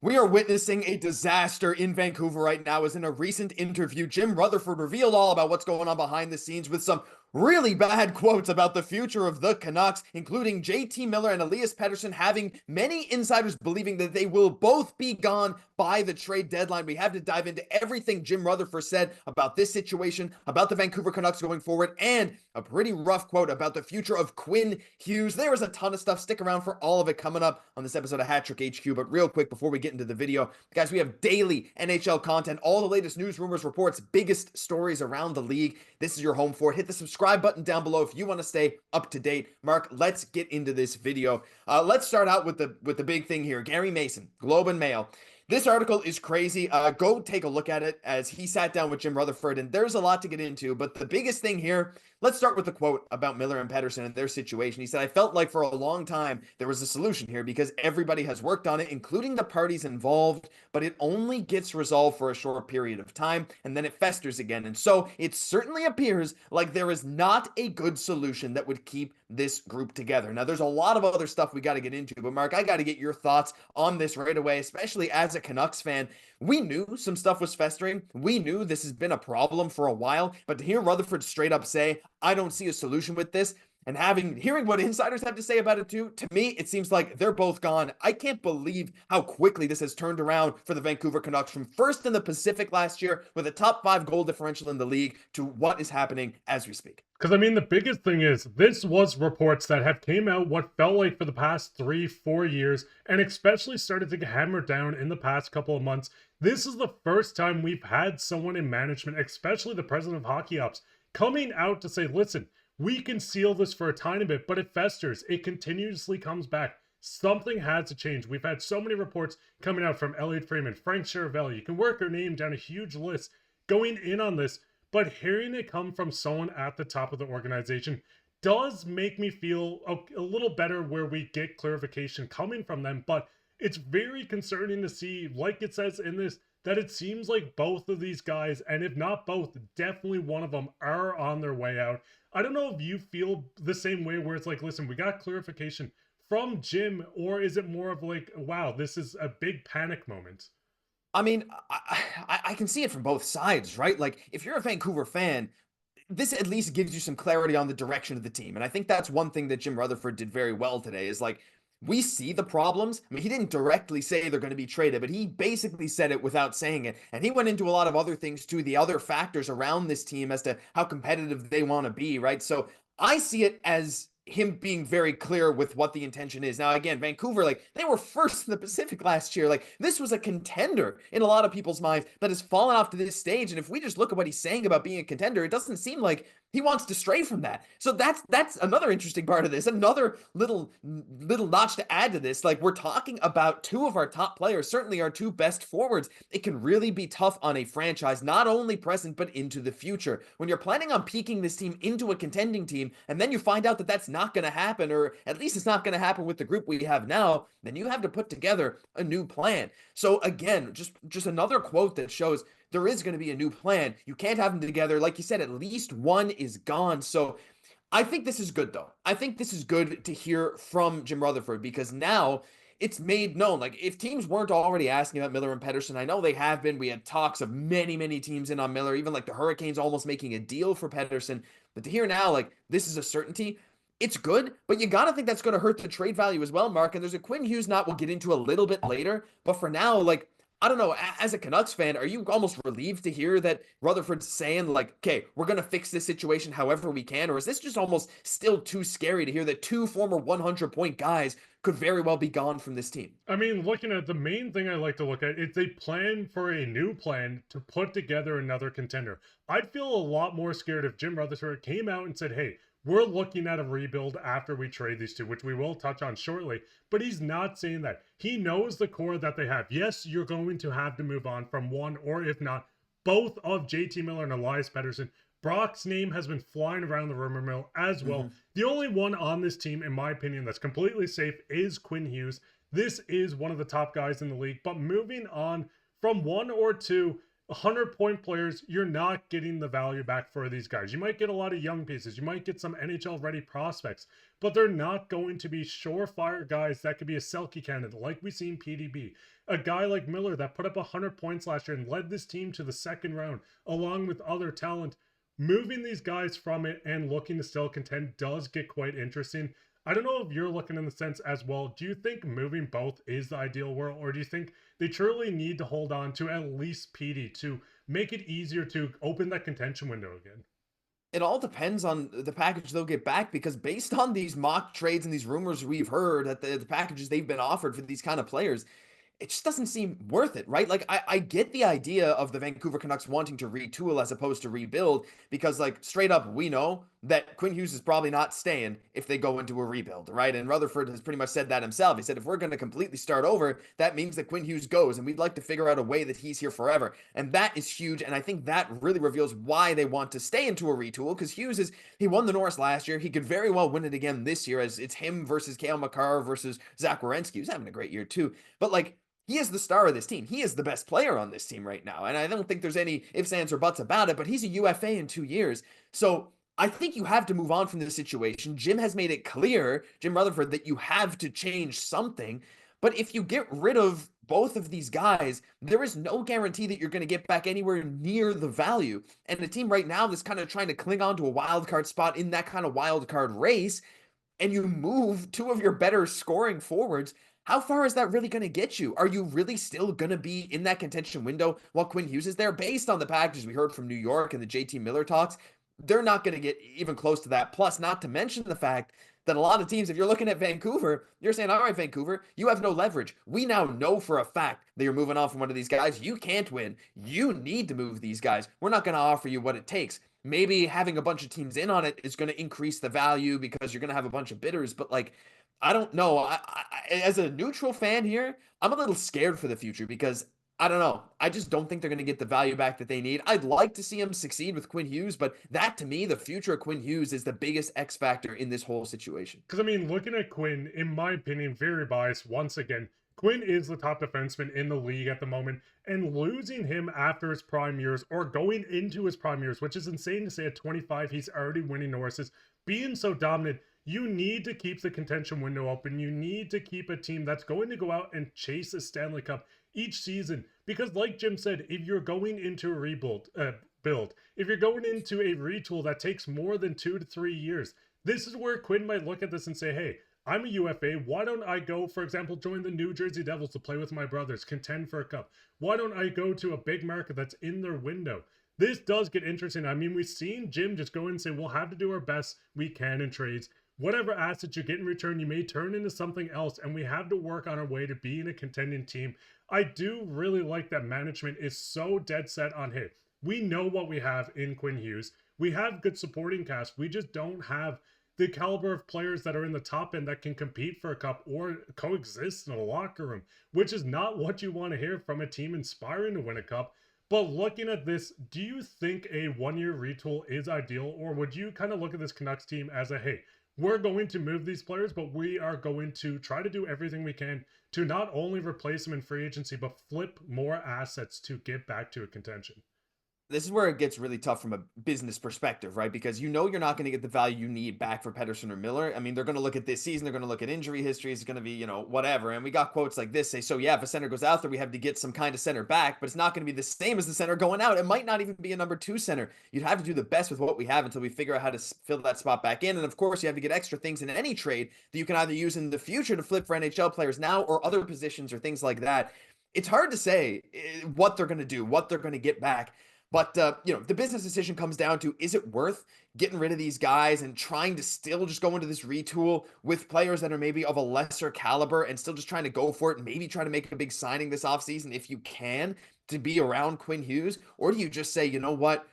We are witnessing a disaster in Vancouver right now, as in a recent interview, Jim Rutherford revealed all about what's going on behind the scenes with some really bad quotes about the future of the Canucks, including J.T. Miller and Elias Pettersson having many insiders believing that they will both be gone by the trade deadline. We have to dive into everything Jim Rutherford said about this situation, about the Vancouver Canucks going forward, and a pretty rough quote about the future of Quinn Hughes. There is a ton of stuff. Stick around for all of it coming up on this episode of Hat Trick HQ. But real quick, before we get into the video, guys, we have daily NHL content, all the latest news, rumors, reports, biggest stories around the league. This is your home for it. Hit the subscribe button down below if you want to stay up to date. Mark, let's get into this video. Let's start out with the big thing here. Gary Mason, Globe and Mail. This article is crazy. Go take a look at it, as he sat down with Jim Rutherford, and there's a lot to get into. But the biggest thing here, let's start with the quote about Miller and Pettersson and their situation. He said, "I felt like for a long time there was a solution here because everybody has worked on it, including the parties involved, but it only gets resolved for a short period of time, and then it festers again. And so it certainly appears like there is not a good solution that would keep this group together." Now, there's a lot of other stuff we got to get into, but Mark, I got to get your thoughts on this right away, especially as a Canucks fan. We knew some stuff was festering. We knew this has been a problem for a while, but to hear Rutherford straight up say, "I don't see a solution with this," and hearing what insiders have to say about it too, to me, it seems like they're both gone. I can't believe how quickly this has turned around for the Vancouver Canucks from first in the Pacific last year with a top 5 goal differential in the league to what is happening as we speak. Because, I mean, the biggest thing is this was reports that have came out what felt like for the past 3-4 years, and especially started to get hammered down in the past couple of months. This is the first time we've had someone in management, especially the president of Hockey Ops, coming out to say, listen, we can seal this for a tiny bit, but it festers. It continuously comes back. Something has to change. We've had so many reports coming out from Elliot Freeman, Frank Chiravelli. You can work her name down a huge list going in on this. But hearing it come from someone at the top of the organization does make me feel a little better where we get clarification coming from them. But it's very concerning to see, like it says in this, that it seems like both of these guys, and if not both, definitely one of them, are on their way out. I don't know if you feel the same way where it's like, listen, we got clarification from Jim, or is it more of like, wow, this is a big panic moment? I mean, I can see it from both sides, right? Like, if you're a Vancouver fan, this at least gives you some clarity on the direction of the team. And I think that's one thing that Jim Rutherford did very well today is like, we see the problems. I mean, he didn't directly say they're going to be traded, but he basically said it without saying it. And he went into a lot of other things too, the other factors around this team as to how competitive they want to be, right? So I see it as him being very clear with what the intention is. Now, again, Vancouver, like, they were first in the Pacific last year. Like, this was a contender in a lot of people's minds that has fallen off to this stage. And if we just look at what he's saying about being a contender, it doesn't seem like he wants to stray from that. So that's another interesting part of this. Another little notch to add to this. Like, we're talking about two of our top players, certainly our two best forwards. It can really be tough on a franchise, not only present, but into the future. When you're planning on peaking this team into a contending team, and then you find out that that's not going to happen, or at least it's not going to happen with the group we have now, then you have to put together a new plan. So again, just another quote that shows there is going to be a new plan. You can't have them together. Like you said, at least one is gone. So I think this is good, though. I think this is good to hear from Jim Rutherford, because now it's made known. Like, if teams weren't already asking about Miller and Pettersson, I know they have been. We had talks of many teams in on Miller, even like the Hurricanes almost making a deal for Pettersson. But to hear now, like, this is a certainty, it's good, but you got to think that's going to hurt the trade value as well, Mark. And there's a Quinn Hughes knot we'll get into a little bit later. But for now, like, I don't know, as a Canucks fan, are you almost relieved to hear that Rutherford's saying, like, okay, we're going to fix this situation however we can? Or is this just almost still too scary to hear that two former 100-point guys could very well be gone from this team? I mean, looking at the main thing I like to look at, it's a plan for a new plan to put together another contender. I'd feel a lot more scared if Jim Rutherford came out and said, hey, we're looking at a rebuild after we trade these two, which we will touch on shortly. But he's not saying that. He knows the core that they have. Yes, you're going to have to move on from one, or if not, both of J.T. Miller and Elias Pettersson. Brock's name has been flying around the rumor mill as well. The only one on this team, in my opinion, that's completely safe is Quinn Hughes. This is one of the top guys in the league. But moving on from one or two, 100-point players, you're not getting the value back for these guys. You might get a lot of young pieces, you might get some NHL ready prospects, but they're not going to be surefire guys that could be a Selke candidate like we see in PDB. A guy like Miller that put up 100 points last year and led this team to the second round along with other talent. Moving these guys from it and looking to still contend does get quite interesting. I don't know if you're looking in the sense as well. Do you think moving both is the ideal world, or do you think they truly need to hold on to at least PD to make it easier to open that contention window again? It all depends on the package they'll get back, because based on these mock trades and these rumors we've heard that the packages they've been offered for these kind of players, it just doesn't seem worth it, right? Like, I get the idea of the Vancouver Canucks wanting to retool as opposed to rebuild, because, like, straight up, we know that Quinn Hughes is probably not staying if they go into a rebuild, right? And Rutherford has pretty much said that himself. He said, if we're going to completely start over, that means that Quinn Hughes goes, and we'd like to figure out a way that he's here forever. And that is huge, and I think that really reveals why they want to stay into a retool, because he won the Norris last year. He could very well win it again this year, as it's him versus Cale Makar versus Zach Werenski, who's having a great year too. But, like, he is the star of this team. He is the best player on this team right now. And I don't think there's any ifs, ands, or buts about it, but he's a UFA in 2 years. So I think you have to move on from this situation. Jim has made it clear, Jim Rutherford, that you have to change something. But if you get rid of both of these guys, there is no guarantee that you're going to get back anywhere near the value. And the team right now that's kind of trying to cling on to a wild card spot in that kind of wild card race, and you move two of your better scoring forwards, how far is that really going to get you? Are you really still going to be in that contention window while Quinn Hughes is there? Based on the packages we heard from New York and the J.T. Miller talks, they're not going to get even close to that. Plus, not to mention the fact that a lot of teams, if you're looking at Vancouver, you're saying, all right, Vancouver, you have no leverage. We now know for a fact that you're moving on from one of these guys. You can't win. You need to move these guys. We're not going to offer you what it takes. Maybe having a bunch of teams in on it is going to increase the value because you're going to have a bunch of bidders. But, like, I don't know. As a neutral fan here, I'm a little scared for the future, because I don't know. I just don't think they're going to get the value back that they need. I'd like to see them succeed with Quinn Hughes, but that, to me, the future of Quinn Hughes is the biggest X factor in this whole situation. Because, I mean, looking at Quinn, in my opinion, very biased once again. Quinn is the top defenseman in the league at the moment, and losing him after his prime years, or going into his prime years, which is insane to say at 25, he's already winning Norrises, being so dominant, you need to keep the contention window open. You need to keep a team that's going to go out and chase a Stanley Cup each season. Because, like Jim said, if you're going into a if you're going into a retool that takes more than 2 to 3 years, this is where Quinn might look at this and say, hey, I'm a UFA. Why don't I go, for example, join the New Jersey Devils to play with my brothers, contend for a cup? Why don't I go to a big market that's in their window? This does get interesting. I mean, we've seen Jim just go in and say, we'll have to do our best we can in trades. Whatever assets you get in return, you may turn into something else, and we have to work on our way to being a contending team. I do really like that management is so dead set on, hey, we know what we have in Quinn Hughes. We have good supporting cast. We just don't have the caliber of players that are in the top end that can compete for a cup or coexist in a locker room, which is not what you want to hear from a team inspiring to win a cup. But looking at this, do you think a one-year retool is ideal, or would you kind of look at this Canucks team as a, hey, we're going to move these players, but we are going to try to do everything we can to not only replace them in free agency, but flip more assets to get back to a contention? This is where it gets really tough from a business perspective, right? Because you know you're not going to get the value you need back for Pettersson or Miller. I mean, they're going to look at this season, they're going to look at injury history, it's going to be, whatever. And we got quotes like this say, so yeah, if a center goes out there, we have to get some kind of center back, but it's not going to be the same as the center going out. It might not even be a number 2 center. You'd have to do the best with what we have until we figure out how to fill that spot back in. And of course, you have to get extra things in any trade that you can either use in the future to flip for NHL players now, or other positions or things like that. It's hard to say what they're going to do, what they're going to get back. But, the business decision comes down to, is it worth getting rid of these guys and trying to still just go into this retool with players that are maybe of a lesser caliber and still just trying to go for it and maybe try to make a big signing this offseason if you can to be around Quinn Hughes? Or do you just say, you know what,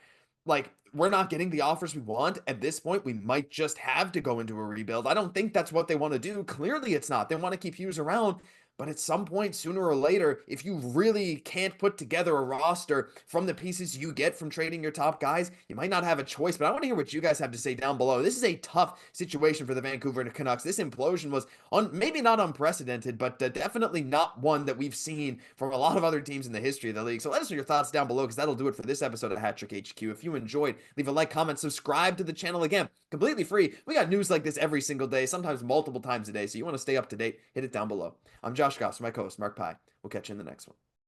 like, we're not getting the offers we want at this point, we might just have to go into a rebuild? I don't think that's what they want to do. Clearly it's not. They want to keep Hughes around. But at some point, sooner or later, if you really can't put together a roster from the pieces you get from trading your top guys, you might not have a choice. But I want to hear what you guys have to say down below. This is a tough situation for the Vancouver Canucks. This implosion was maybe not unprecedented, but definitely not one that we've seen from a lot of other teams in the history of the league. So let us know your thoughts down below, because that'll do it for this episode of Hat Trick HQ. If you enjoyed, leave a like, comment, subscribe to the channel. Again, completely free. We got news like this every single day, sometimes multiple times a day. So you want to stay up to date, hit it down below. I'm Josh Gosse, my co-host Mark Pye. We'll catch you in the next one.